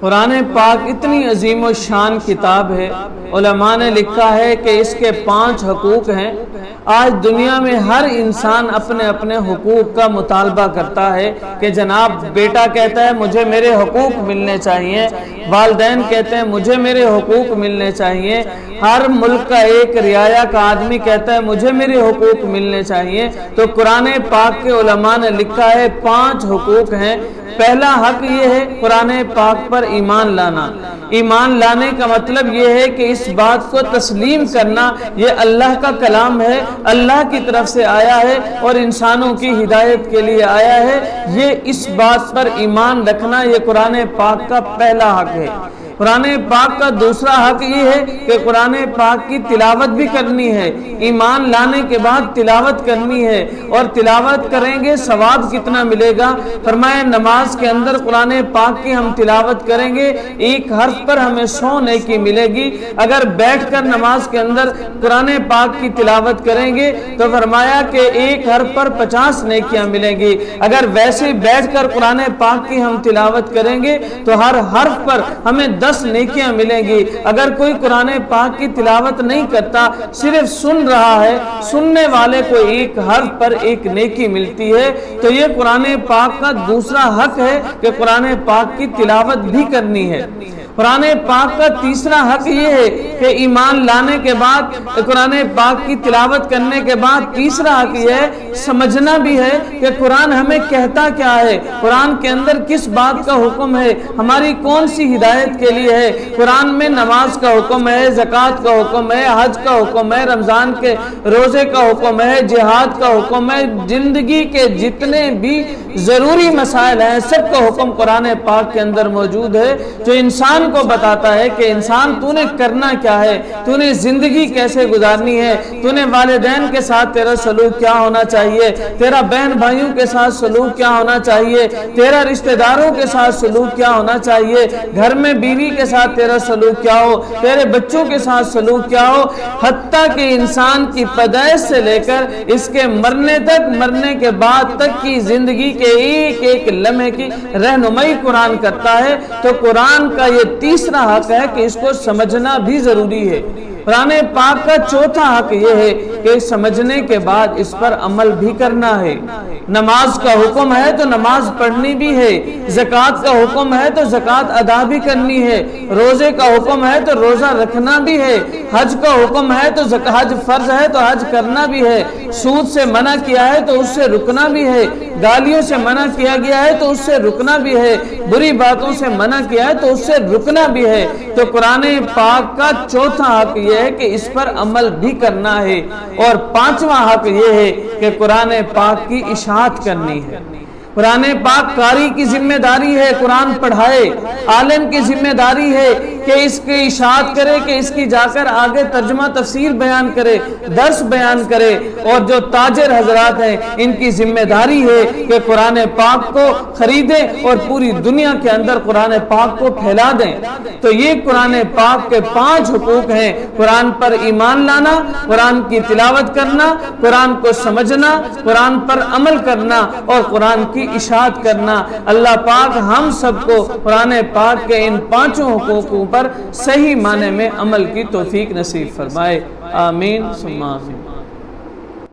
قرآن پاک اتنی عظیم و شان کتاب ہے، علماء نے لکھا ہے کہ اس کے 5 حقوق ہیں۔ آج دنیا میں ہر انسان اپنے اپنے حقوق کا مطالبہ کرتا ہے کہ جناب بیٹا کہتا ہے مجھے میرے حقوق ملنے چاہیے، والدین کہتے ہیں مجھے میرے حقوق ملنے چاہیے، ہر ملک کا ایک رعایا کا آدمی کہتا ہے مجھے میرے حقوق ملنے چاہیے۔ تو قرآن پاک کے علماء نے لکھا ہے 5 حقوق ہیں۔ پہلا حق یہ ہے قرآن پاک پر ایمان لانا۔ ایمان لانے کا مطلب یہ ہے کہ اس بات کو تسلیم کرنا یہ اللہ کا کلام ہے، اللہ کی طرف سے آیا ہے اور انسانوں کی ہدایت کے لیے آیا ہے، یہ اس بات پر ایمان رکھنا یہ قرآن پاک کا پہلا حق ہے۔ قرآن پاک کا دوسرا حق یہ ہے کہ قرآن پاک کی تلاوت بھی کرنی ہے۔ ایمان لانے کے بعد تلاوت کرنی ہے، اور تلاوت کریں گے ثواب کتنا ملے گا؟ فرمایا نماز کے اندر قرآن پاک کی ہم تلاوت کریں گے، ایک حرف پر ہمیں 100 نیکی ملے گی۔ اگر بیٹھ کر نماز کے اندر قرآن پاک کی تلاوت کریں گے تو فرمایا کہ ایک حرف پر 50 نیکیاں ملیں گی۔ اگر ویسے بیٹھ کر قرآن پاک کی ہم تلاوت کریں گے تو ہر حرف پر ہمیں 10 نیکیاں ملیں گی۔ اگر کوئی قرآن پاک کی تلاوت نہیں کرتا، صرف سن رہا ہے، سننے والے کو ایک حرف پر 1 نیکی ملتی ہے۔ تو یہ قرآن پاک کا دوسرا حق ہے کہ قرآن پاک کی تلاوت بھی کرنی ہے۔ قرآن پاک کا تیسرا حق یہ ہے کہ ایمان لانے کے بعد قرآن پاک کی تلاوت کرنے کے بعد تیسرا حق یہ ہے سمجھنا بھی ہے کہ قرآن ہمیں کہتا کیا ہے، قرآن کے اندر کس بات کا حکم ہے، ہماری کون سی ہدایت کے لیے ہے۔ قرآن میں نماز کا حکم ہے، زکوٰۃ کا حکم ہے، حج کا حکم ہے، رمضان کے روزے کا حکم ہے، جہاد کا حکم ہے، زندگی کے جتنے بھی ضروری مسائل ہیں سب کا حکم قرآن پاک کے اندر موجود ہے، جو انسان کو بتاتا ہے کہ انسان تو نے کرنا کیا ہے، تو نے زندگی کیسے گزارنی ہے، تو نے والدین کے ساتھ تیرا سلوک کیا ہونا چاہیے، تیرا بہن بھائیوں کے ساتھ سلوک کیا ہونا چاہیے، تیرا رشتہ داروں کے ساتھ سلوک کیا ہونا چاہیے، گھر میں بیوی کے ساتھ تیرا سلوک کیا ہو، تیرے بچوں کے ساتھ سلوک کیا ہو، حتیٰ کہ انسان کی پیدائش سے لے کر اس کے مرنے تک، مرنے کے بعد تک کی زندگی کے ایک ایک لمحے کی رہنمائی قرآن کرتا ہے۔ تو قرآن کا یہ تیسرا حق ہے کہ اس کو سمجھنا بھی ضروری ہے۔ قرآن پاک کا چوتھا حق یہ ہے کہ سمجھنے کے بعد اس پر عمل بھی کرنا ہے۔ نماز کا حکم ہے تو نماز پڑھنی بھی ہے، زکوٰۃ کا حکم ہے تو زکوٰۃ ادا بھی کرنی ہے، روزے کا حکم ہے تو روزہ رکھنا بھی ہے، حج کا حکم ہے تو حج فرض ہے تو حج کرنا بھی ہے، سود سے منع کیا ہے تو اس سے رکنا بھی ہے، گالیوں سے منع کیا گیا ہے تو اس سے رکنا بھی ہے، بری باتوں سے منع کیا ہے تو اس سے رکنا بھی ہے۔ تو قرآن پاک کا چوتھا حق یہ ہے کہ اس پر عمل بھی کرنا ہے، اور 5واں حق یہ ہے کہ قرآن پاک کی اشاعت کرنی ہے۔ قرآن پاک قاری کی ذمہ داری ہے قرآن پڑھائے، عالم کی ذمہ داری ہے کہ اس کی اشاعت کرے، کہ اس کی جا کر آگے ترجمہ تفسیر بیان کرے، درس بیان کرے، اور جو تاجر حضرات ہیں ان کی ذمہ داری ہے کہ قرآن پاک کو خریدیں اور پوری دنیا کے اندر قرآن پاک کو پھیلا دیں۔ تو یہ قرآن پاک کے 5 حقوق ہیں: قرآن پر ایمان لانا، قرآن کی تلاوت کرنا، قرآن کو سمجھنا، قرآن پر عمل کرنا، اور قرآن کی اشاعت کرنا۔ اللہ پاک ہم سب کو قرآن پاک کے ان 5 حقوقوں پر صحیح معنی میں عمل کی توفیق نصیب فرمائے۔ آمین ثم آمین۔